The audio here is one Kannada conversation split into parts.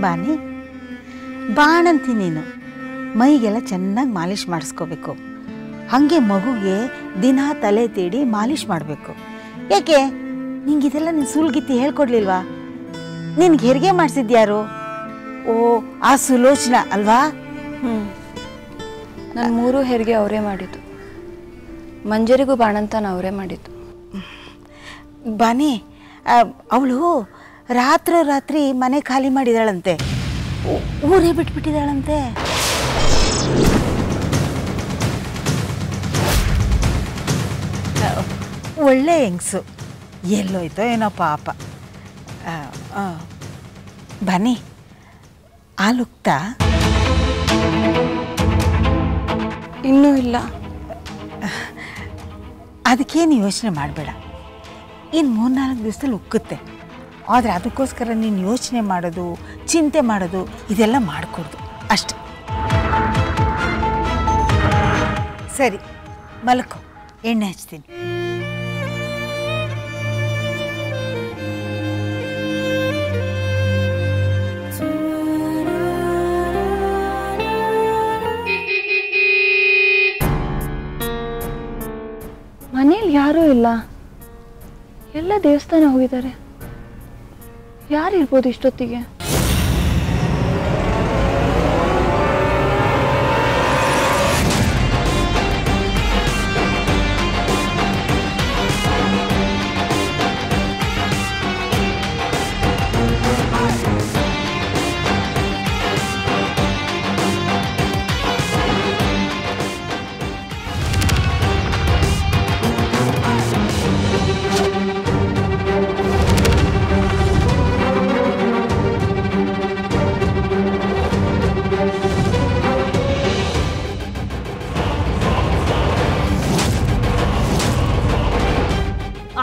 ಬಾನಿ ಬಾಣಂತಿ ನೀನು ಮೈಗೆಲ್ಲ ಚೆನ್ನಾಗಿ ಮಾಲಿಷ್ ಮಾಡಿಸ್ಕೋಬೇಕು. ಹಾಗೆ ಮಗುಗೆ ದಿನ ತಲೆ ತೀಡಿ ಮಾಲಿಷ್ ಮಾಡಬೇಕು. ಯಾಕೆ ನಿಂಗಿದೆಲ್ಲ ನೀನು ಸುಲ್ಗಿತ್ತಿ ಹೇಳ್ಕೊಡ್ಲಿಲ್ವಾ? ನಿನ್ಗೆ ಹೆರಿಗೆ ಮಾಡಿಸಿದ್ಯಾರು? ಓ, ಆ ಸುಲೋಚನಾ ಅಲ್ವಾ? ನನ್ನ 3 ಹೆರಿಗೆ ಅವರೇ ಮಾಡಿದ್ದು. ಮಂಜರಿಗೂ ಬಾಣಂತನ ಅವರೇ ಮಾಡಿದ್ದು. ಬಾನಿ, ಅವಳು ರಾತ್ರಿ ಮನೆ ಖಾಲಿ ಮಾಡಿದಾಳಂತೆ, ಊರೇ ಬಿಟ್ಬಿಟ್ಟಿದ್ದಾಳಂತೆ. ಒಳ್ಳೆ ಹೆಂಗಸು, ಎಲ್ಲೋಯ್ತೋ ಏನೋ ಪಾಪ. ಬನ್ನಿ, ಹಾಲುಕ್ತಾ? ಇನ್ನೂ ಇಲ್ಲ. ಅದಕ್ಕೇನು ಯೋಚನೆ ಮಾಡಬೇಡ, ಇನ್ನು 3-4 ದಿವಸದಲ್ಲಿ ಉಕ್ಕುತ್ತೆ. ಆದರೆ ಅದಕ್ಕೋಸ್ಕರ ನೀನು ಯೋಚನೆ ಮಾಡೋದು, ಚಿಂತೆ ಮಾಡೋದು ಇದೆಲ್ಲ ಮಾಡಿಕೊಡ್ದು ಅಷ್ಟೆ. ಸರಿ, ಮಲ್ಕೋ, ಎಣ್ಣೆ ಹಚ್ತೀನಿ. ಮನೇಲಿ ಯಾರೂ ಇಲ್ಲ, ಎಲ್ಲ ದೇವಸ್ಥಾನ ಹೋಗಿದ್ದಾರೆ. ಯಾರಿರ್ಬೋದು ಇಷ್ಟೊತ್ತಿಗೆ?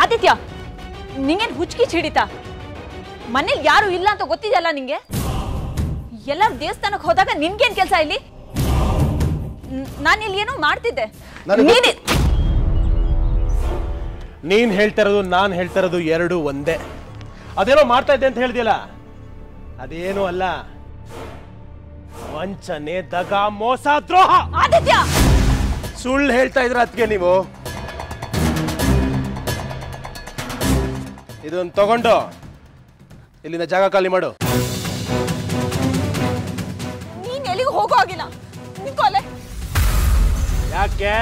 ಆದಿತ್ಯ, ನಿಂಗೇನು ಹುಚ್ಚಿಗೆ ಹಿಡಿತಾ? ಮನೇಲಿ ಯಾರು ಇಲ್ಲ ಅಂತ ಗೊತ್ತಿದೆಯಲ್ಲ ನಿಂಗೆ. ಎಲ್ಲರೂ ದೇವಸ್ಥಾನಕ್ಕೆ ಹೋದಾಗ ನಿನ್ಗೇನ್ ಕೆಲಸ ಇಲ್ಲಿ? ನಾನು ಇಲ್ಲಿ ಏನೋ ಮಾಡ್ತಿದ್ದೆ. ನೀನ್ ಹೇಳ್ತಾ ಇರೋದು ನಾನು ಹೇಳ್ತಾ ಇರೋದು ಎರಡು ಒಂದೇ. ಅದೇನೋ ಮಾಡ್ತಾ ಇದ್ದೆ ಅಂತ ಹೇಳ್ದಿಯಲ್ಲ, ಅದೇನೋ ಅಲ್ಲ. ವಂಚನೆ, ದಗ, ಮೋಸ, ದ್ರೋಹ. ಆದಿತ್ಯ, ಸುಳ್ಳು ಹೇಳ್ತಾ ಇದ್ರ ಅದಕ್ಕೆ ನೀವು. ಇದನ್ನ ತಗೊಂಡು ಇಲ್ಲಿಂದ ಜಾಗ ಖಾಲಿ ಮಾಡು. ನೀನ್ ಎಲ್ಲಿಗೂ ಹೋಗೋ ಆಗಿಲ್ಲ. ನಿಂತ್ಕೊಳ್ಳೆ. ಯಾಕೆ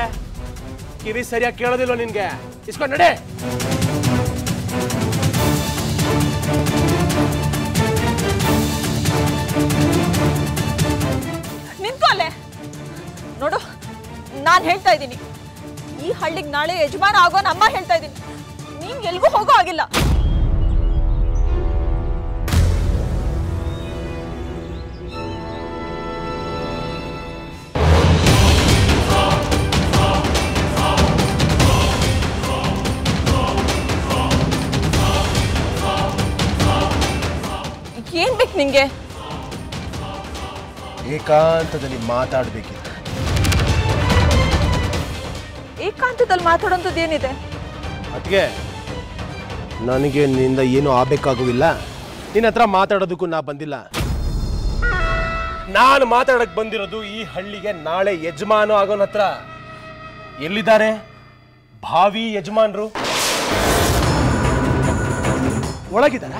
ಕಿವಿ ಸರಿಯಾಗಿ ಕೇಳೋದಿಲ್ಲ ನಿನ್ಗೆ? ಇಸ್ಕೊಂಡು ನಡೆ. ನಿಂತ್ಕೊಳ್ಳೆ. ನೋಡು, ನಾನ್ ಹೇಳ್ತಾ ಇದ್ದೀನಿ, ಈ ಹಳ್ಳಿಗೆ ನಾಳೆ ಯಜಮಾನ ಆಗೋನ್ ಅಮ್ಮ ಹೇಳ್ತಾ ಇದ್ದೀನಿ. ನೀನ್ ಎಲ್ಗೂ ಹೋಗೋ ಆಗಿಲ್ಲ. ಏನ್ ಬೇಕು ನಿಂಗೆ? ಏಕಾಂತದಲ್ಲಿ ಮಾತಾಡ್ಬೇಕಿತ್ತು. ಏಕಾಂತದಲ್ಲಿ ಮಾತಾಡೋಂಥದ್ದು ಏನಿದೆ? ಅದಕ್ಕೆ ನನಗೆ ನಿನ್ನಿಂದ ಏನು ಆಗ್ಬೇಕಾಗುವಿಲ್ಲ. ನಿನ್ನ ಹತ್ರ ಮಾತಾಡೋದಕ್ಕೂ ನಾ ಬಂದಿಲ್ಲ. ನಾನು ಮಾತಾಡಕ್ ಬಂದಿರೋದು ಈ ಹಳ್ಳಿಗೆ ನಾಳೆ ಯಜಮಾನ ಆಗೋನ ಹತ್ರ. ಎಲ್ಲಿದ್ದಾರೆ ಭಾವಿ ಯಜಮಾನ್ರು? ಒಳಗಿದ್ದಾರ?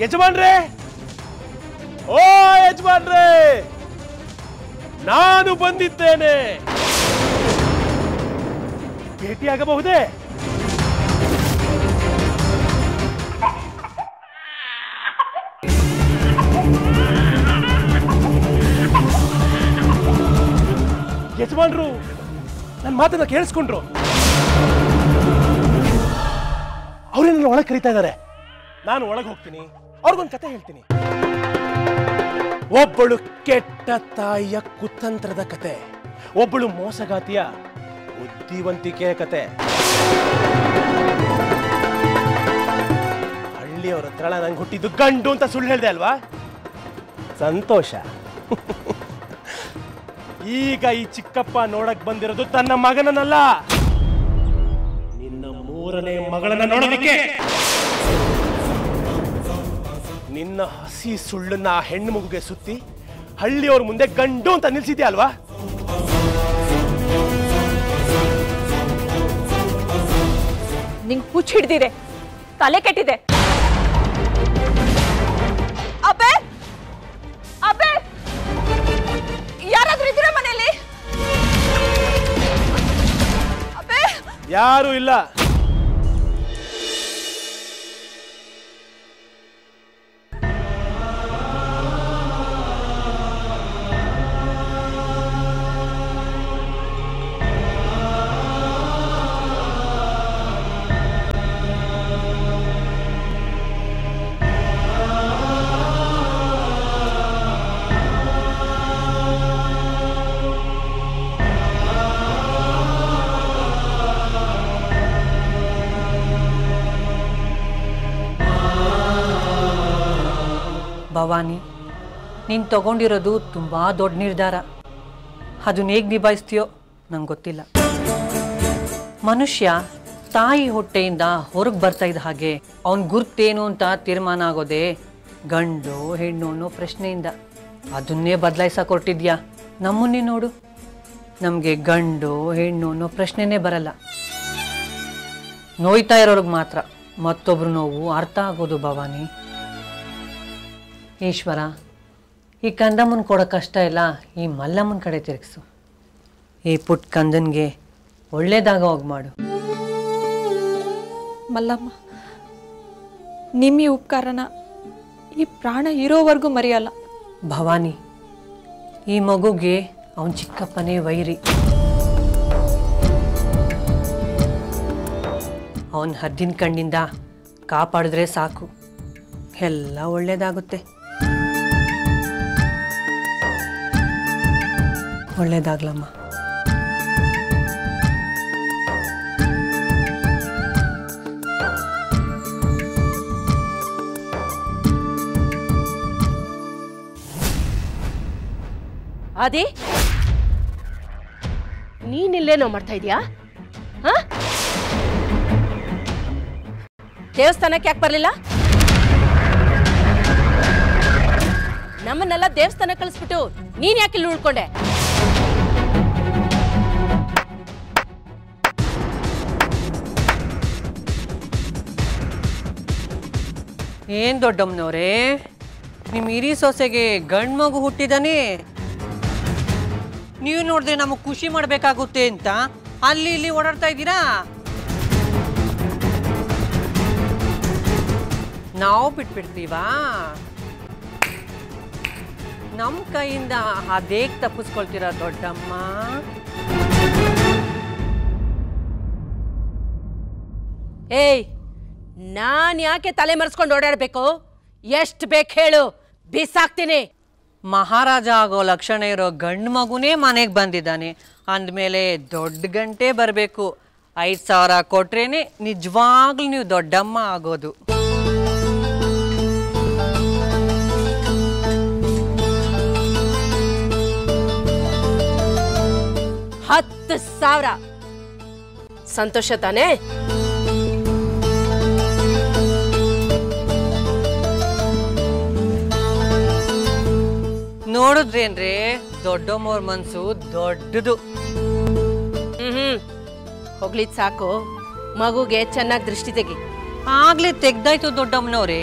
ಯಜಮಾನ್ರೇ, ಓ ಯಜಮಾನ್ರೇ, ನಾನು ಬಂದಿದ್ದೇನೆ. ಭೇಟಿಯಾಗಬಹುದೇ? ಯಜಮಾನ್ರು ನನ್ನ ಮಾತನ್ನ ಕೇಳಿಸ್ಕೊಂಡ್ರು. ಅವ್ರೇನ ಒಳಗೆ ಕರೀತಾ ಇದ್ದಾರೆ. ನಾನು ಒಳಗೆ ಹೋಗ್ತೀನಿ, ಅವ್ರಿಗೊಂದು ಕತೆ ಹೇಳ್ತೀನಿ. ಒಬ್ಬಳು ಕೆಟ್ಟ ತಾಯಿಯ ಕುತಂತ್ರದ ಕತೆ, ಒಬ್ಬಳು ಮೋಸಗಾತಿಯ ಬುದ್ಧಿವಂತಿಕೆಯ ಕತೆ. ಹಳ್ಳಿಯವರ ಹತ್ರ ನಂಗೆ ಹುಟ್ಟಿದ್ದು ಗಂಡು ಅಂತ ಸುಳ್ಳು ಹೇಳ್ದೆ ಅಲ್ವಾ? ಸಂತೋಷ. ಈಗ ಈ ಚಿಕ್ಕಪ್ಪ ನೋಡಕ್ ಬಂದಿರೋದು ತನ್ನ ಮಗನನ್ನಲ್ಲ, ನಿನ್ನ 3ನೇ ಮಗಳನ್ನ ನೋಡೋದಕ್ಕೆ. ನಿನ್ನ ಹಸಿ ಸುಳ್ಳನ್ನ ಆ ಹೆಣ್ಣು ಮಗುಗೆ ಸುತ್ತಿ ಹಳ್ಳಿಯವ್ರ ಮುಂದೆ ಗಂಡು ಅಂತ ನಿಲ್ಸಿದ್ಯಾ ಅಲ್ವಾ? ನಿಂಗೆ ಹುಚ್ಚ ಹಿಡ್ದಿದೆ, ತಲೆ ಕೆಟ್ಟಿದೆ. ಅಬ್ಬೆ ಅಬ್ಬೆ, ಯಾರಾದ್ರೂ ಇದ್ದೀರಾ ಮನೆಯಲ್ಲಿ? ಅಬ್ಬೆ, ಯಾರು ಇಲ್ಲ. ಭವಾನಿ, ನೀನು ತಗೊಂಡಿರೋದು ತುಂಬ ದೊಡ್ಡ ನಿರ್ಧಾರ. ಅದನ್ನ ಹೇಗೆ ನಿಭಾಯಿಸ್ತೀಯೋ ನಂಗೆ ಗೊತ್ತಿಲ್ಲ. ಮನುಷ್ಯ ತಾಯಿ ಹೊಟ್ಟೆಯಿಂದ ಹೊರಗೆ ಬರ್ತಾ ಇದ್ದ ಹಾಗೆ ಅವನ ಗುರ್ತೇನು ಅಂತ ತೀರ್ಮಾನ ಆಗೋದೇ ಗಂಡು ಹೆಣ್ಣು ಅನ್ನೋ ಪ್ರಶ್ನೆಯಿಂದ. ಅದನ್ನೇ ಬದಲಾಯಿಸಕ್ಕೆ ಹೊರಟಿದ್ಯಾ. ನಮ್ಮನ್ನೇ ನೋಡು, ನಮಗೆ ಗಂಡು ಹೆಣ್ಣು ಅನ್ನೋ ಪ್ರಶ್ನೆನೇ ಬರಲ್ಲ. ನೋಯ್ತಾ ಇರೋರ್ಗೆ ಮಾತ್ರ ಮತ್ತೊಬ್ರು ನೋವು ಅರ್ಥ ಆಗೋದು. ಭವಾನಿ, ಈಶ್ವರ, ಈ ಕಂದಮ್ಮನ ಕೊಡೋ ಕಷ್ಟ ಎಲ್ಲ ಈ ಮಲ್ಲಮ್ಮನ ಕಡೆ ತಿರುಗಿಸು. ಈ ಪುಟ್ಟ ಕಂದನ್ಗೆ ಒಳ್ಳೇದಾಗ ಹೋಗಿ ಮಾಡು. ಮಲ್ಲಮ್ಮ, ನಿಮ್ಮ ಈ ಉಪಕಾರನ ಈ ಪ್ರಾಣ ಇರೋವರೆಗೂ ಮರೆಯಲ್ಲ. ಭವಾನಿ, ಈ ಮಗುಗೆ ಅವನ ಚಿಕ್ಕಪ್ಪನೇ ವೈರಿ. ಅವನ ಹದ್ದಿನ ಕಣ್ಣಿಂದ ಕಾಪಾಡಿದ್ರೆ ಸಾಕು, ಎಲ್ಲ ಒಳ್ಳೇದಾಗುತ್ತೆ. ಒಳ್ಳೇದಾಗ್ಲಮ್ಮ. ಆದಿ, ನೀನಿಲ್ಲೇನೋ ಮಾಡ್ತಾ ಇದೀಯಾ? ದೇವಸ್ಥಾನಕ್ಕೆ ಯಾಕೆ ಬರ್ಲಿಲ್ಲ? ನಮ್ಮನ್ನೆಲ್ಲ ದೇವಸ್ಥಾನ ಕಳಿಸ್ಬಿಟ್ಟು ನೀನ್ ಯಾಕೆ ಇಲ್ಲಿ ಉಳ್ಕೊಂಡೆ? ಏನ್ ದೊಡ್ಡಮ್ಮನವ್ರೆ, ನಿಮ್ಮ ಹಿರಿ ಸೊಸೆಗೆ ಗಂಡು ಮಗು ಹುಟ್ಟಿದಾನೆ. ನೀವು ನೋಡಿದ್ರೆ ನಮಗೆ ಖುಷಿ ಮಾಡಬೇಕಾಗುತ್ತೆ ಅಂತ ಅಲ್ಲಿ ಇಲ್ಲಿ ಓಡಾಡ್ತಾ ಇದ್ದೀರಾ. ನಾವು ಬಿಟ್ಬಿಡ್ತೀವಾ? ನಮ್ಮ ಕೈಯಿಂದ ಅದೇಗ್ ತಪ್ಪಿಸ್ಕೊಳ್ತೀರಾ ದೊಡ್ಡಮ್ಮ? ಏಯ್, ನಾನ್ ಯಾಕೆ ತಲೆ ಮರೆಸ್ಕೊಂಡು ಓಡಾಡ್ಬೇಕು? ಎಷ್ಟು ಬೇಕು ಹೇಳು, ಬಿಸಾಕ್ತೀನಿ. ಮಹಾರಾಜ ಆಗೋ ಲಕ್ಷಣ ಇರೋ ಗಂಡು ಮಗುನೇ ಮನೆಗೆ ಬಂದಿದ್ದಾನೆ ಅಂದಮೇಲೆ ದೊಡ್ಡ ಗಂಟೆ ಬರಬೇಕು. 5,000 ಕೊಟ್ರೇನೆ ನಿಜವಾಗ್ಲೂ ನೀವು ದೊಡ್ಡಮ್ಮ ಆಗೋದು. $10,000 ಸಂತೋಷ ತಾನೇ? ನೋಡಿದ್ರೇನ್ರಿ, ದೊಡ್ಡಮ್ಮವ್ರ ಮನ್ಸು ದೊಡ್ಡದು. ಹೋಗ್ಲಿದ್ ಸಾಕು, ಮಗುಗೆ ಚೆನ್ನಾಗಿ ದೃಷ್ಟಿ ತೆಗಿ. ಆಗ್ಲೇ ತೆಗ್ದಾಯ್ತು ದೊಡ್ಡಮ್ಮನವ್ರೆ.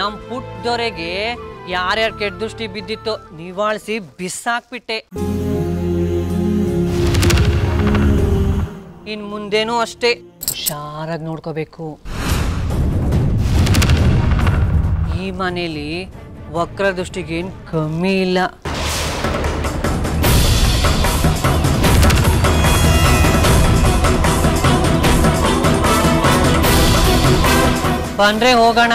ನಮ್ ಪುಟ್ಟದೊರೆಗೆ ಯಾರ್ಯಾರ ಕೆಟ್ಟ ದೃಷ್ಟಿ ಬಿದ್ದಿತ್ತೋ ನಿವಾಳಿಸಿ ಬಿಸಾಕ್ಬಿಟ್ಟೆ. ಇನ್ ಮುಂದೇನೂ ಅಷ್ಟೇ ಹುಷಾರಾಗಿ ನೋಡ್ಕೋಬೇಕು. ಈ ಮನೇಲಿ ವಕ್ರ ದೃಷ್ಟಿಗೇನು ಕಮ್ಮಿ ಇಲ್ಲ. ಬಂದ್ರೆ ಹೋಗೋಣ.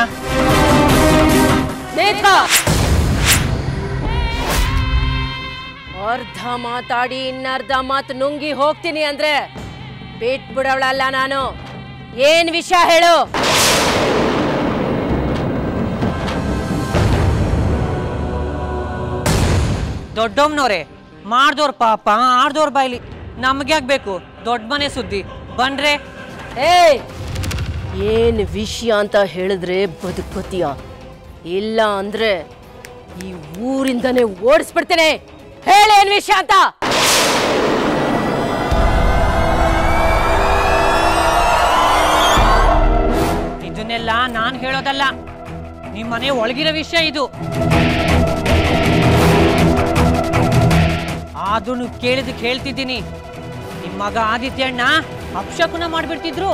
ಅರ್ಧ ಮಾತಾಡಿ ಇನ್ನರ್ಧ ಮಾತು ನುಂಗಿ ಹೋಗ್ತೀನಿ ಅಂದ್ರೆ ಬಿಟ್ಬಿಡವಳಲ್ಲ ನಾನು. ಏನ್ ವಿಷಯ ಹೇಳು? ದೊಡ್ಡಮ್ಮನವ್ರೆ, ಮಾಡ್ದೋರ್ ಪಾಪ ಆಡ್ದೋರ್ ಬಾಯ್ಲಿ, ನಮ್ಗೆ ಆಗ್ಬೇಕು ದೊಡ್ಡ ಮನೆ ಸುದ್ದಿ. ಬಂದ್ರೆ ಏಯ್, ಏನ್ ವಿಷಯ ಅಂತ ಹೇಳಿದ್ರೆ ಬದುಕೋತೀಯ? ಇಲ್ಲ ಅಂದ್ರೆ ಈ ಊರಿಂದನೇ ಓಡಿಸ್ಬಿಡ್ತೇನೆ. ಹೇಳೇನ್ ವಿಷಯ ಅಂತ. ಇದನ್ನೆಲ್ಲ ನಾನು ಹೇಳೋದಲ್ಲ, ನಿಮ್ಮ ಮನೆ ಒಳಗಿರೋ ವಿಷಯ ಇದು. ಆದ್ರೂ ನೀವು ಕೇಳಿದಕ್ಕೆ ಹೇಳ್ತಿದ್ದೀನಿ, ನಿಮ್ಮ ಮಗ ಆದಿತ್ಯಣ್ಣ ಅಪಶಕುನ ಮಾಡ್ಬಿಡ್ತಿದ್ರು.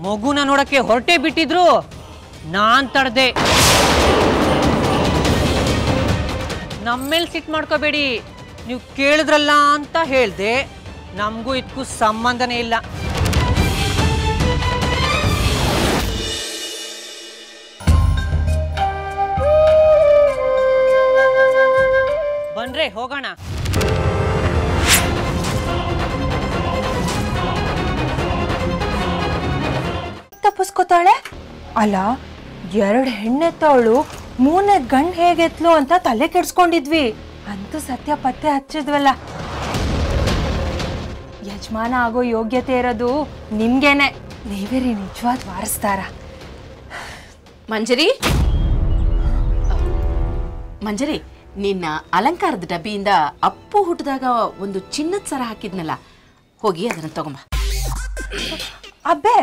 ಮಗುನ ನೋಡಕ್ಕೆ ಹೊರಟೆ ಬಿಟ್ಟಿದ್ರು, ನಾನ್ ತಡ್ದೆ. ನಮ್ಮೇಲೆ ಸಿಟ್ಟು ಮಾಡ್ಕೋಬೇಡಿ, ನೀವು ಕೇಳಿದ್ರಲ್ಲ ಅಂತ ಹೇಳ್ದೆ. ನಮಗೂ ಇದಕ್ಕೂ ಸಂಬಂಧನೇ ಇಲ್ಲ. ಬನ್ರೆ ಹೋಗೋಣ. ತಪ್ಪಿಸ್ಕೋತಾಳೆ ಅಲ್ಲ, 2 ಹೆಣ್ಣೆತ್ತವಳು 3ನೇ ಗಂಡು ಹೇಗೆತ್ಲು ಅಂತ ತಲೆ ಕೆಡ್ಸ್ಕೊಂಡಿದ್ವಿ. ಅಂತೂ ಸತ್ಯ ಪತ್ತೆ ಹಚ್ಚಿದ್ವಲ್ಲ. ಯಜಮಾನ ಆಗೋ ಯೋಗ್ಯತೆ ಇರೋದು ನಿಮ್ಗೇನೆ. ನೀವೇ ರೀ ನಿಜವಾದ ವಾರಸ್ದಾರ. ಮಂಜರಿ, ಮಂಜರಿ, ನಿನ್ನ ಅಲಂಕಾರದ ಡಬ್ಬಿಯಿಂದ ಅಪ್ಪು ಹುಟ್ಟಿದಾಗ ಒಂದು ಚಿನ್ನದ ಸರ ಹಾಕಿದ್ನಲ್ಲ, ಹೋಗಿ ಅದನ್ನ ತಗೊಂಬ. ಅಬ್ಬೆ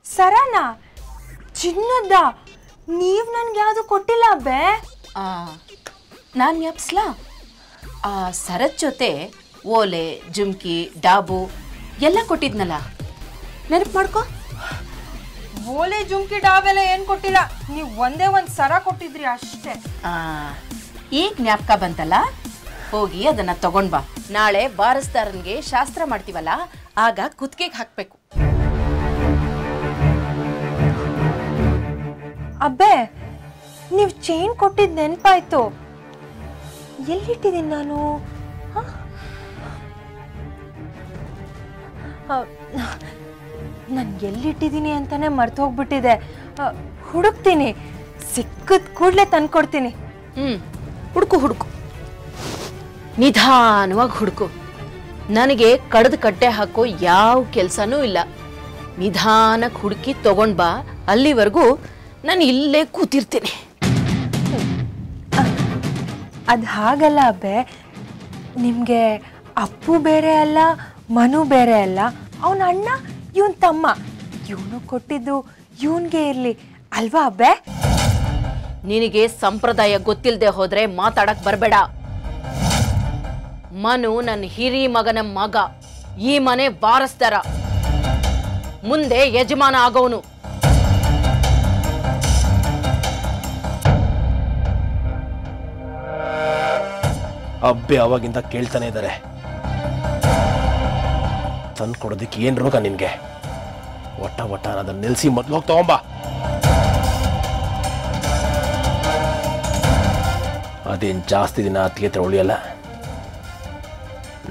ಸರನ ಚಿನ್ನದ? ನೀವ್ ನನ್ಗೆ ಯಾವುದು ಕೊಟ್ಟಿಲ್ಲ ಅಬ್ಬೆ. ನಾನು ಜ್ಞಾಪಿಸ್ಲಾ? ಆ ಸರದ ಜೊತೆ ಓಲೆ, ಜುಮ್ಕಿ, ಡಾಬು ಎಲ್ಲ ಕೊಟ್ಟಿದ್ನಲ್ಲ, ನೆನಪು ಮಾಡ್ಕೊ. ಓಲೆ, ಜುಮ್ಕಿ, ಡಾಬೆಲ್ಲ ಏನ್ ಕೊಟ್ಟಿಲ್ಲ. ನೀವು ಒಂದೇ ಒಂದ್ ಸರ ಕೊಟ್ಟಿದ್ರಿ ಅಷ್ಟೇ. ಈಗ ಜ್ಞಾಪಕ ಬಂತಲ್ಲ, ಹೋಗಿ ಅದನ್ನ ತಗೊಂಡ್ ಬಾ. ನಾಳೆ ಬಾರಸ್ದಾರನ್ಗೆ ಶಾಸ್ತ್ರ ಮಾಡ್ತೀವಲ್ಲ, ಆಗ ಕುತ್ತಿಗೆಗೆ ಹಾಕ್ಬೇಕು. ಅಬ್ಬೆ ನೀವು ಚೈನ್ ಕೊಟ್ಟಿದ್ ನೆನಪಾಯ್ತು. ಎಲ್ಲಿಟ್ಟಿದ್ದೀನಿ ನಾನು? ನಾನು ಎಲ್ಲಿಟ್ಟಿದ್ದೀನಿ ಅಂತಾನೆ ಮರ್ತು ಹೋಗ್ಬಿಟ್ಟಿದೆ. ಹುಡುಕ್ತೀನಿ, ಸಿಕ್ಕದ್ ಕೂಡ್ಲೆ ತಂದ್ಕೊಡ್ತೀನಿ. ಹುಡುಕು, ನಿಧಾನವಾಗಿ ಹುಡುಕು. ನನಗೆ ಕಡ್ದು ಕಟ್ಟೆ ಹಾಕೋ ಯಾವ ಕೆಲಸನೂ ಇಲ್ಲ. ನಿಧಾನಕ್ಕೆ ಹುಡುಕಿ ತಗೊಂಡ್ ಬಾ. ಅಲ್ಲಿವರೆಗೂ ನಾನು ಇಲ್ಲೇ ಕೂತಿರ್ತೀನಿ. ಅದು ಹಾಗಲ್ಲ ಅಬ್ಬೆ, ನಿಮಗೆ ಅಪ್ಪು ಬೇರೆ ಅಲ್ಲ, ಮನು ಬೇರೆ ಅಲ್ಲ. ಅವನ ಅಣ್ಣ, ಇವನ್ ತಮ್ಮ. ಇವನು ಕೊಟ್ಟಿದ್ದು ಇವನ್ಗೆ ಇರ್ಲಿ ಅಲ್ವಾ ಅಬ್ಬೆ? ನಿನಗೆ ಸಂಪ್ರದಾಯ ಗೊತ್ತಿಲ್ಲದೆ ಹೋದ್ರೆ ಮಾತಾಡಕ್ ಬರಬೇಡ. ಮನು ನನ್ನ ಹಿರಿ ಮಗನ ಮಗ, ಈ ಮನೆ ಬಾರಸ್ದಾರ, ಮುಂದೆ ಯಜಮಾನ ಆಗೋನು. ಅಬ್ಬೆ ಅವಾಗಿಂದ ಕೇಳ್ತಾನೆ ಇದ್ದಾರೆ, ತಂದು ಕೊಡೋದಕ್ಕೆ ಏನ್ ರೋಗ ನಿನ್ಗೆ? ಒಟ್ಟ ಅದನ್ನ ನಿಲ್ಸಿ ಮೊದ್ಲು ಹೋಗಿ ತಗೊಂಬ. ಅದೇನ್ ಜಾಸ್ತಿ ದಿನ ಅತ್ತಿಗೆ ಹತ್ರ ಉಳಿಯಲ್ಲ.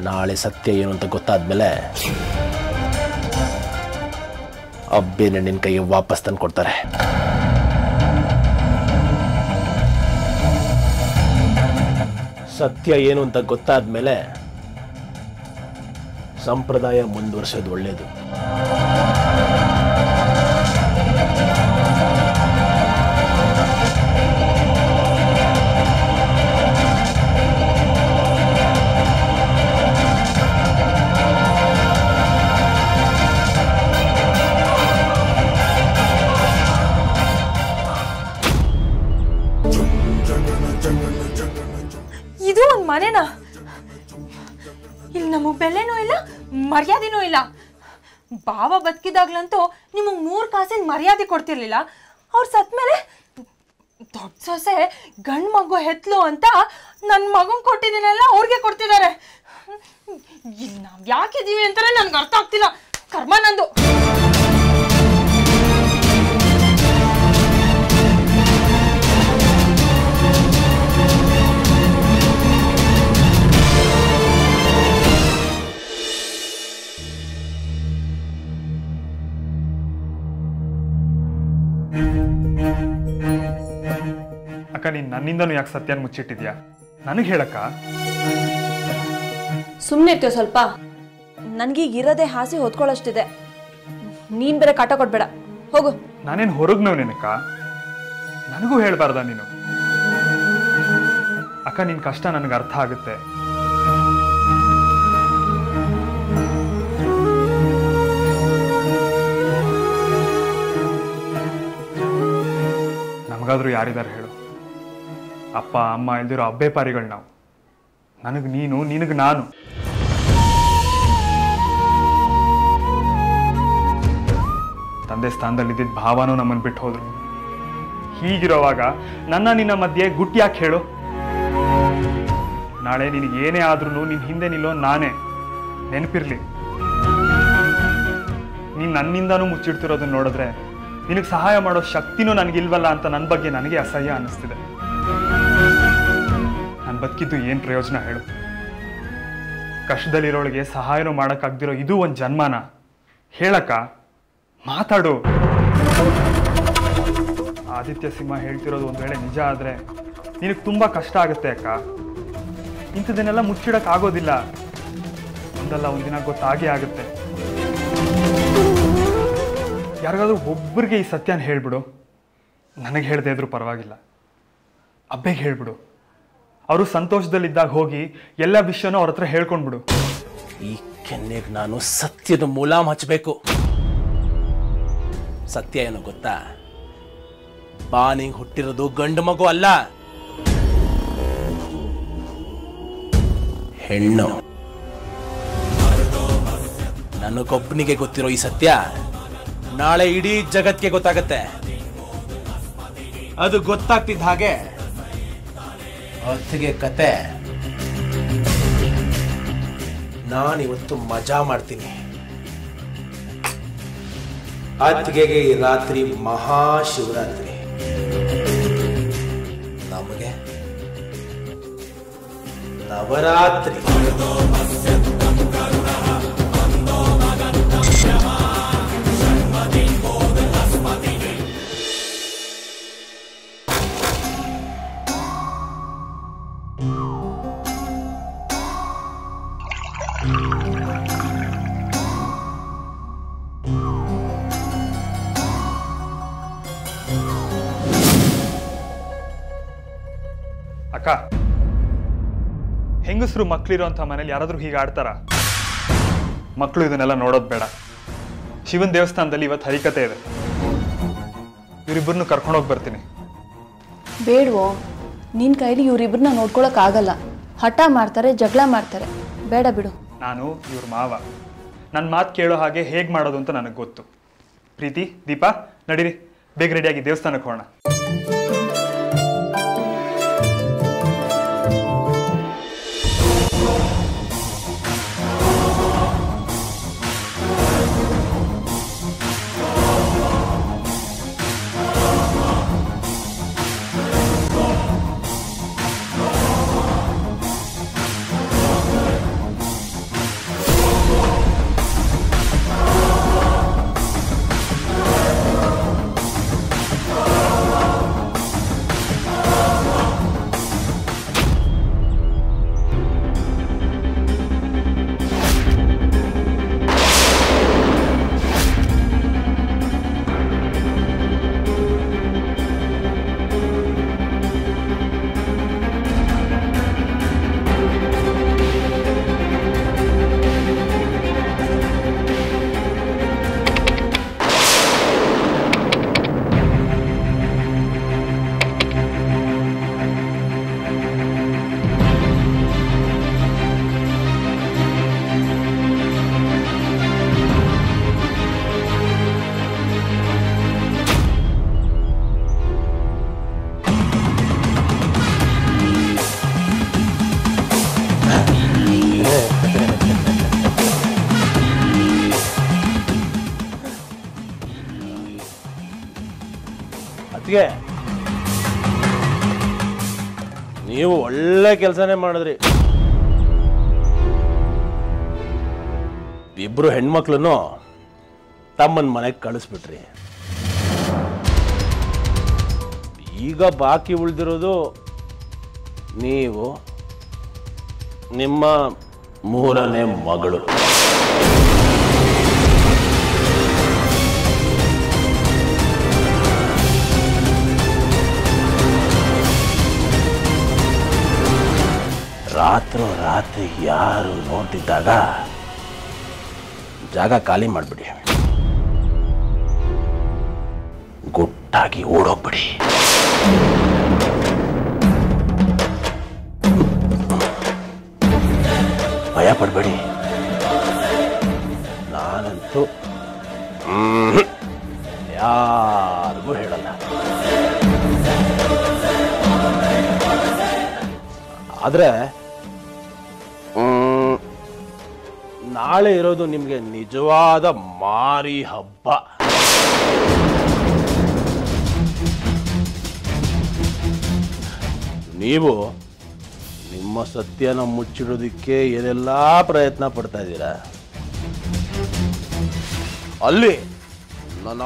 ನಾಳೆ ಸತ್ಯ ಏನು ಅಂತ ಗೊತ್ತಾದ್ಮೇಲೆ ಅಬ್ಬೇನ ನಿನ್ನ ಕೈಗೆ ವಾಪಸ್ ತಂದು ಕೊಡ್ತಾರೆ. ಸತ್ಯ ಏನು ಅಂತ ಗೊತ್ತಾದ್ಮೇಲೆ ಸಂಪ್ರದಾಯ ಮುಂದುವರ್ಸೋದು ಒಳ್ಳೇದು. ಇದು ಒಂದು ಮನೆನಾ? ಇಲ್ಲಿ ನಮಗ್ ಬೆಲೆನೂ ಇಲ್ಲ, ಮರ್ಯಾದೆನೂ ಇಲ್ಲ. ಬಾವ ಬದುಕಿದಾಗ್ಲಂತೂ ನಿಮಗ್ 3 ಕಾಸಿನ ಮರ್ಯಾದೆ ಕೊಡ್ತಿರ್ಲಿಲ್ಲ. ಅವ್ರು ಸತ್ಮೇಲೆ ದೊಡ್ಡ ಸೊಸೆ ಗಂಡು ಮಗು ಹೆತ್ಲು ಅಂತ ನನ್ನ ಮಗನ್ ಕೊಟ್ಟಿದ್ದೀನಲ್ಲ ಅವ್ರಿಗೆ ಕೊಡ್ತಿದ್ದಾರೆ. ಇಲ್ಲಿ ನಾವ್ ಯಾಕಿದೀವಿ ಅಂತಾನೆ ನನ್ಗೆ ಅರ್ಥ ಆಗ್ತಿಲ್ಲ. ಕರ್ಮ ನಂದು. ಅಕ್ಕ, ನೀನು ನನ್ನಿಂದನೂ ಯಾಕೆ ಸತ್ಯನ ಮುಚ್ಚಿಟ್ಟಿದ್ಯಾ? ನನಗೆ ಹೇಳಕ್ಕ. ಸುಮ್ಮನೆ ಇರ್ತೀಯ ಸ್ವಲ್ಪ. ನನಗೀಗ ಇರೋದೇ ಹಾಸಿ ಹೊತ್ಕೊಳ್ಳೋಷ್ಟಿದೆ. ನೀನು ಬೇರೆ ಕಾಟ ಕೊಡ್ಬೇಡ, ಹೋಗು. ನಾನೇನು ಹೊರಗ್ನವ್ ನಿನಕ್ಕ? ನನಗೂ ಹೇಳ್ಬಾರ್ದ ನೀನು? ಅಕ್ಕ, ನಿನ್ ಕಷ್ಟ ನನಗೆ ಅರ್ಥ ಆಗುತ್ತೆ. ನಮಗಾದ್ರೂ ಯಾರಿದ್ದಾರೆ ಹೇಳು? ಅಪ್ಪ ಅಮ್ಮ ಇಲ್ದಿರೋ ಅಬ್ಬೆ ಪಾರಿಗಳು ನಾವು. ನನಗೆ ನೀನು, ನಿನಗೆ ನಾನು. ತಂದೆ ಸ್ಥಾನದಲ್ಲಿದ್ದ ಭಾವನೂ ನಮ್ಮನ್ನು ಬಿಟ್ಟು ಹೋದ್ರು. ಹೀಗಿರೋವಾಗ ನನ್ನ ನಿನ್ನ ಮಧ್ಯೆ ಗುಟ್ಟಿ ಯಾಕೆ ಹೇಳು? ನಾಳೆ ನಿನಗೆ ಏನೇ ಆದ್ರೂ ನಿನ್ನ ಹಿಂದೆ ನಿಲ್ಲೋ ನಾನೇ. ನೆನಪಿರ್ಲಿ, ನೀನು ನನ್ನಿಂದಾನೂ ಮುಚ್ಚಿಡ್ತಿರೋದನ್ನ ನೋಡಿದ್ರೆ ನಿನಗೆ ಸಹಾಯ ಮಾಡೋ ಶಕ್ತಿನೂ ನನಗಿಲ್ವಲ್ಲ ಅಂತ ನನ್ನ ಬಗ್ಗೆ ನನಗೆ ಅಸಹ್ಯ ಅನ್ನಿಸ್ತಿದೆ. ನಾನು ಬದುಕಿದ್ದು ಏನು ಪ್ರಯೋಜನ ಹೇಳು? ಕಷ್ಟದಲ್ಲಿರೋಳಿಗೆ ಸಹಾಯನೂ ಮಾಡೋಕ್ಕಾಗ್ದಿರೋ ಇದು ಒಂದು ಜನ್ಮನ? ಹೇಳಕ್ಕ, ಮಾತಾಡು. ಆದಿತ್ಯ ಸಿಂಹ ಹೇಳ್ತಿರೋದು ಒಂದು ವೇಳೆ ನಿಜ ಆದರೆ ನಿನಗೆ ತುಂಬ ಕಷ್ಟ ಆಗುತ್ತೆ ಅಕ್ಕ. ಇಂಥದನ್ನೆಲ್ಲ ಮುಚ್ಚಿಡೋಕ್ಕಾಗೋದಿಲ್ಲ. ಒಂದಲ್ಲ ಒಂದಿನ ಗೊತ್ತಾಗೇ ಆಗುತ್ತೆ. ಯಾರಿಗಾದ್ರೂ ಒಬ್ಬರಿಗೆ ಈ ಸತ್ಯನ ಹೇಳ್ಬಿಡು. ನನಗೆ ಹೇಳದೇ ಇದ್ರೂ ಪರವಾಗಿಲ್ಲ, ಅಬ್ಬೆಗೆ ಹೇಳ್ಬಿಡು. ಅವರು ಸಂತೋಷದಲ್ಲಿದ್ದಾಗ ಹೋಗಿ ಎಲ್ಲ ವಿಷಯನೂ ಅವ್ರ ಹತ್ರ ಹೇಳ್ಕೊಂಡ್ಬಿಡು. ಈ ಕೆನ್ನೆಗೆ ನಾನು ಸತ್ಯದ ಮುಲಾಮ್ ಹಚ್ಚಬೇಕು. ಸತ್ಯ ಏನು ಗೊತ್ತಾ? ಬಾನಿಗೆ ಹುಟ್ಟಿರೋದು ಗಂಡು ಮಗು ಅಲ್ಲ, ಹೆಣ್ಣು. ನನಗೊಬ್ಬನಿಗೆ ಗೊತ್ತಿರೋ ಈ ಸತ್ಯ ನಾಳೆ ಇಡೀ ಜಗತ್ತಿಗೆ ಗೊತ್ತಾಗತ್ತೆ. ಅದು ಗೊತ್ತಾಗ್ತಿದ್ದ ಹಾಗೆ ಹೊತ್ತಿಗೆ ಕತೆ ನಾನಿವತ್ತು ಮಜಾ ಮಾಡ್ತೀನಿ. ಅತ್ತಿಗೆಗೆ ಈ ರಾತ್ರಿ ಮಹಾಶಿವರಾತ್ರಿ, ನಮಗೆ ನವರಾತ್ರಿ. ಅಕ್ಕ, ಹೆಂಗಸರು ಮಕ್ಳಿರೋಂಥ ಮನೇಲಿ ಯಾರಾದ್ರೂ ಹೀಗೆ ಆಡ್ತಾರ? ಮಕ್ಕಳು ಇದನ್ನೆಲ್ಲ ನೋಡೋದು ಬೇಡ. ಶಿವನ್ ದೇವಸ್ಥಾನದಲ್ಲಿ ಇವತ್ತು ಹರಿಕತೆ ಇದೆ. ಇವರಿಬ್ಬರನ್ನು ಕರ್ಕೊಂಡೋಗಿ ಬರ್ತೀನಿ. ಬೇಡವೋ, ನಿನ್ನ ಕೈಲಿ ಇವರಿಬ್ಬರನ್ನ ನೋಡ್ಕೊಳಕ್ಕಾಗಲ್ಲ. ಹಠ ಮಾಡ್ತಾರೆ, ಜಗಳ ಮಾಡ್ತಾರೆ. ಬೇಡ ಬಿಡು. ನಾನು ಇವ್ರ ಮಾವ. ನನ್ನ ಮಾತು ಕೇಳೋ ಹಾಗೆ ಹೇಗೆ ಮಾಡೋದು ಅಂತ ನನಗೆ ಗೊತ್ತು. ಪ್ರೀತಿ, ದೀಪಾ, ನಡೀರಿ, ಬೇಗ ರೆಡಿಯಾಗಿ ದೇವಸ್ಥಾನಕ್ಕೆ ಹೋಗೋಣ. ನೀವು ಒಳ್ಳೆ ಕೆಲಸನೇ ಮಾಡಿದ್ರಿ. ಇಬ್ರು ಹೆಣ್ಮಕ್ಳನ್ನು ತಮ್ಮನ ಮನೆಗೆ ಕಳಿಸ್ಬಿಟ್ರಿ. ಈಗ ಬಾಕಿ ಉಳಿದಿರೋದು ನೀವು, ನಿಮ್ಮ ಮೂರನೇ ಮಗಳು. ರಾತ್ರಿ ಯಾರು ನೋಡ್ತಿದ್ದಾಗ ಜಾಗ ಖಾಲಿ ಮಾಡಿಬಿಡಿ, ಗುಟ್ಟಾಗಿ ಓಡೋಗ್ಬಿಡಿ. ಭಯ ಪಡಬೇಡಿ, ನಾನಂತೂ ಯಾರಿಗೂ ಹೇಳಲ್ಲ. ಆದರೆ ನಾಳೆ ಇರೋದು ನಿಮಗೆ ನಿಜವಾದ ಮಾರಿ ಹಬ್ಬ. ನೀವು ನಿಮ್ಮ ಸತ್ಯನ ಮುಚ್ಚಿಡೋದಕ್ಕೆ ಏನೆಲ್ಲ ಪ್ರಯತ್ನ ಪಡ್ತಾ ಇದ್ದೀರಾ. ಅಲ್ಲಿ ನನ್ನ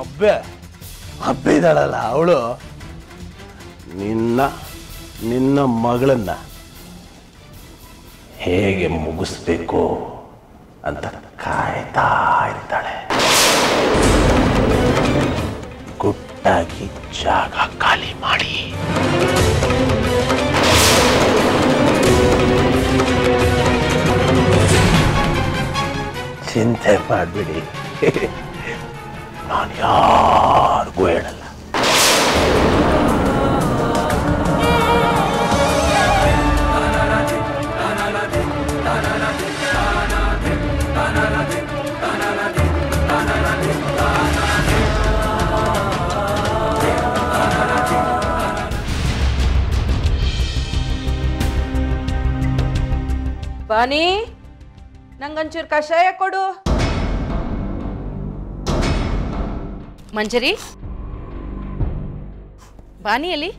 ಅಬ್ಬೆ ಇದ್ದಾಳಲ್ಲ, ಅವಳು ನಿನ್ನ ಮಗಳನ್ನ ಹೇಗೆ ಮುಗಿಸ್ಬೇಕು ಅಂತ ಕಾಯ್ತಾ ಇರ್ತಾಳೆ. ಗುಟ್ಟಾಗಿ ಜಾಗ ಖಾಲಿ ಮಾಡಿ. ಚಿಂತೆ ಮಾಡಬೇಡಿ, ನಾನು ಯಾರಿಗೂ ಹೇಳಲ್ಲ. ಬಾನಿ, ನಂಗೊಂಚೂರು ಕಷಾಯ ಕೊಡು. ಮಂಜರಿ, ಬಾನಿಯಲ್ಲಿ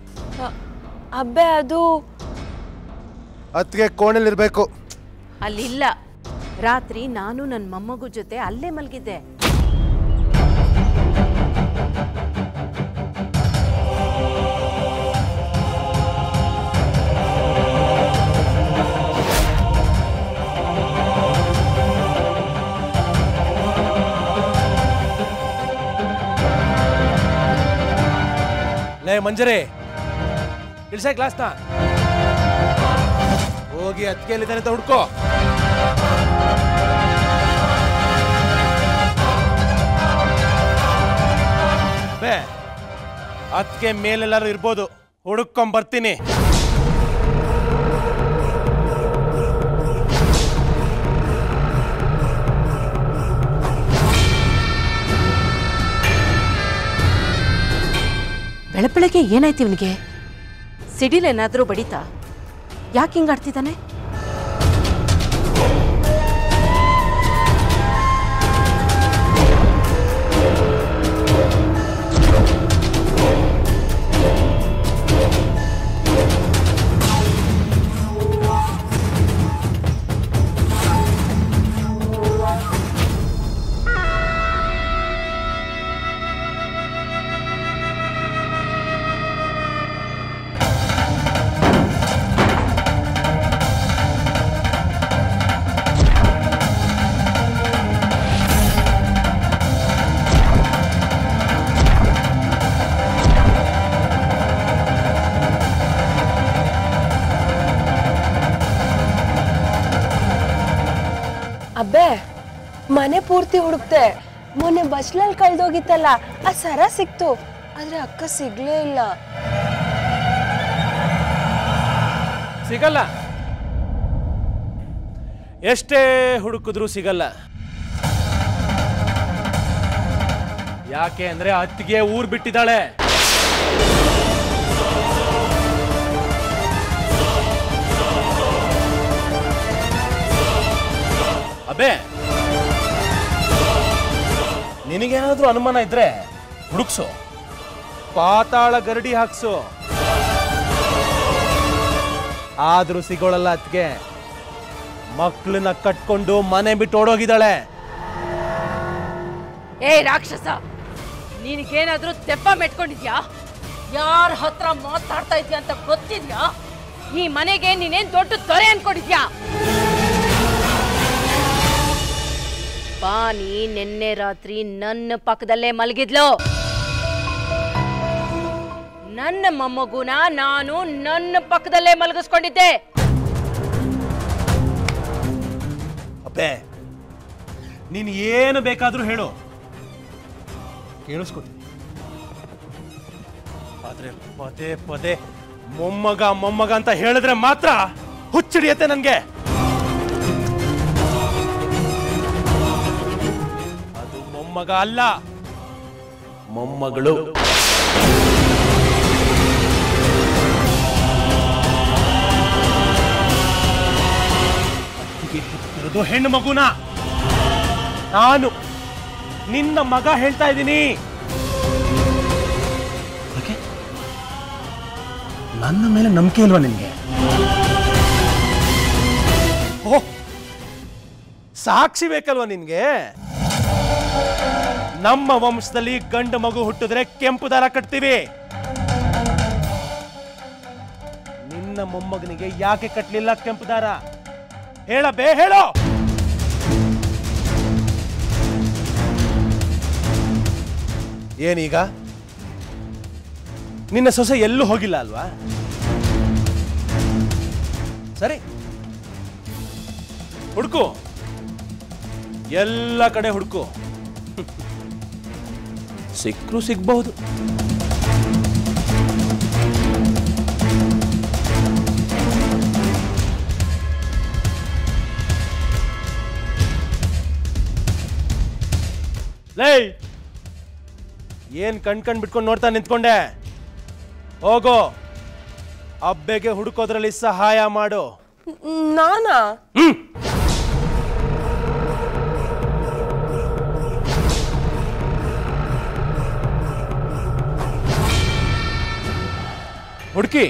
ಅಬ್ಬೆ ಅದು ಅದಕ್ಕೆ ಕೋಣೆಲಿರ್ಬೇಕು. ಅಲ್ಲಿಲ್ಲ. ರಾತ್ರಿ ನಾನು ನನ್ನ ಮೊಮ್ಮಗು ಜೊತೆ ಅಲ್ಲೇ ಮಲಗಿದ್ದೆ. ಲೇ ಮಂಜರಿ, ಇಳ್ಸ ಕ್ಲಾಸ್ನ. ಹೋಗಿ ಅದಕ್ಕೆಲ್ಲಿದ್ದಾನೆ ಅಂತ ಹುಡ್ಕೋ. ಬೇ, ಅದಕ್ಕೆ ಮೇಲೆಲ್ಲರೂ ಇರ್ಬೋದು, ಹುಡುಕೊಂಬರ್ತೀನಿ. ಬೆಳಗ್ಗೆ ಏನಾಯ್ತು ಇವನಿಗೆ? ಸಿಡಿಲೇನಾದ್ರೂ ಬಡಿತಾ? ಯಾಕೆ ಹಿಂಗಾಡ್ತಿದ್ದಾನೆ? ಅಬ್ಬೆ, ಮನೆ ಪೂರ್ತಿ ಹುಡುಕ್ತೆ. ಮೊನ್ನೆ ಬಸ್ಲಲ್ಲಿ ಕಳ್ದೋಗಿತ್ತಲ್ಲ, ಆ ಸರ ಸಿಕ್ತು, ಆದ್ರೆ ಅಕ್ಕ ಸಿಗ್ಲೇ ಇಲ್ಲ. ಸಿಗಲ್ಲ, ಎಷ್ಟೇ ಹುಡುಕಿದ್ರು ಸಿಗಲ್ಲ. ಯಾಕೆ ಅಂದ್ರೆ ಅತ್ತಿಗೆ ಊರ್ ಬಿಟ್ಟಿದ್ದಾಳೆ. ಅಬ್ಬೆ, ನಿನಗೇನಾದ್ರೂ ಅನುಮಾನ ಇದ್ರೆ ಹುಡುಕ್ಸು, ಪಾತಾಳ ಗರಡಿ ಹಾಕ್ಸು, ಆದ್ರೂ ಸಿಗೋಳಲ್ಲ. ಅತ್ತಿಗೆ ಮಕ್ಕಳನ್ನ ಕಟ್ಕೊಂಡು ಮನೆ ಬಿಟ್ಟು ಓಡೋಗಿದ್ದಾಳೆ. ಏ ರಾಕ್ಷಸ, ನಿನಗೇನಾದ್ರೂ ತೆಪ್ಪ ಮೆಟ್ಕೊಂಡಿದ್ಯಾ? ಯಾರ ಹತ್ರ ಮಾತಾಡ್ತಾ ಇದ್ಯಾ ಅಂತ ಗೊತ್ತಿದ್ಯಾ? ಈ ಮನೆಗೆ ನೀನೇನ್ ದೊಡ್ಡ ತೊರೆ ಅನ್ಕೊಂಡಿದ್ಯಾ? ಬಾನಿ ನಿನ್ನೆ ರಾತ್ರಿ ನನ್ನ ಪಕ್ಕದಲ್ಲೇ ಮಲಗಿದ್ಲು. ನನ್ನ ಮೊಮ್ಮಗುನ ನಾನು ನನ್ನ ಪಕ್ಕದಲ್ಲೇ ಮಲಗಿಸ್ಕೊಂಡಿದ್ದೆ. ಅಪ್ಪೆ, ನೀನ್ ಏನು ಬೇಕಾದ್ರೂ ಹೇಳು, ಕೇಳಿಸ್ಕೊತೀನಿ. ಆದ್ರೆ ಪದೇ ಪದೇ ಮೊಮ್ಮಗ ಮೊಮ್ಮಗ ಅಂತ ಹೇಳಿದ್ರೆ ಮಾತ್ರ ಹುಚ್ಚಿಡಿಯತ್ತೆ ನನ್ಗೆ. ಅದು ಮೊಮ್ಮಗ ಅಲ್ಲ, ಮೊಮ್ಮಗಳು. ಹೆತ್ತಿರೋದು ಹೆಣ್ಣು ಮಗುನ. ನಾನು ನಿನ್ನ ಮಗ ಹೇಳ್ತಾ ಇದ್ದೀನಿ. ನನ್ನ ಮೇಲೆ ನಂಬಿಕೆ ಇಲ್ವಾ ನಿನ್ಗೆ? ಓಹ್, ಸಾಕ್ಷಿ ಬೇಕಲ್ವಾ ನಿನ್ಗೆ? ನಮ್ಮ ವಂಶದಲ್ಲಿ ಗಂಡು ಮಗು ಹುಟ್ಟಿದ್ರೆ ಕೆಂಪು ದಾರ ಕಟ್ತೀವಿ. ನಿನ್ನ ಮೊಮ್ಮಗನಿಗೆ ಯಾಕೆ ಕಟ್ಲಿಲ್ಲ ಕೆಂಪು ದಾರ? ಹೇಳಬೇ, ಹೇಳೋ. ಏನೀಗ ನಿನ್ನ ಸೊಸೆ ಎಲ್ಲೂ ಹೋಗಿಲ್ಲ ಅಲ್ವಾ? ಸರಿ, ಹುಡುಕು, ಎಲ್ಲ ಕಡೆ ಹುಡುಕು, ಸಿಕ್ಕರೂ ಸಿಗ್ಬಹುದು. ಲೇ, ಏನ್ ಕಣ್ ಬಿಟ್ಕೊಂಡು ನೋಡ್ತಾ ನಿಂತ್ಕೊಂಡೆ? ಹೋಗೋ, ಅಬ್ಬೆಗೆ ಹುಡುಕೋದ್ರಲ್ಲಿ ಸಹಾಯ ಮಾಡು. ನಾನಾ? ಹುಡುಕಿ,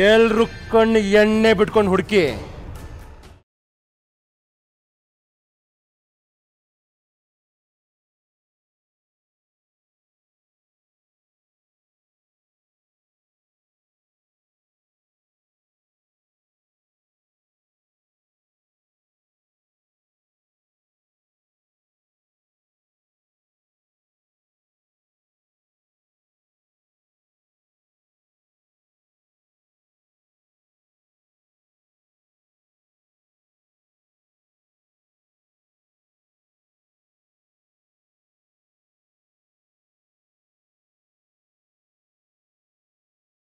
ಎಲ್ರು ಕಣ್ಣು ಎಣ್ಣೆ ಬಿಟ್ಕೊಂಡು ಹುಡುಕಿ.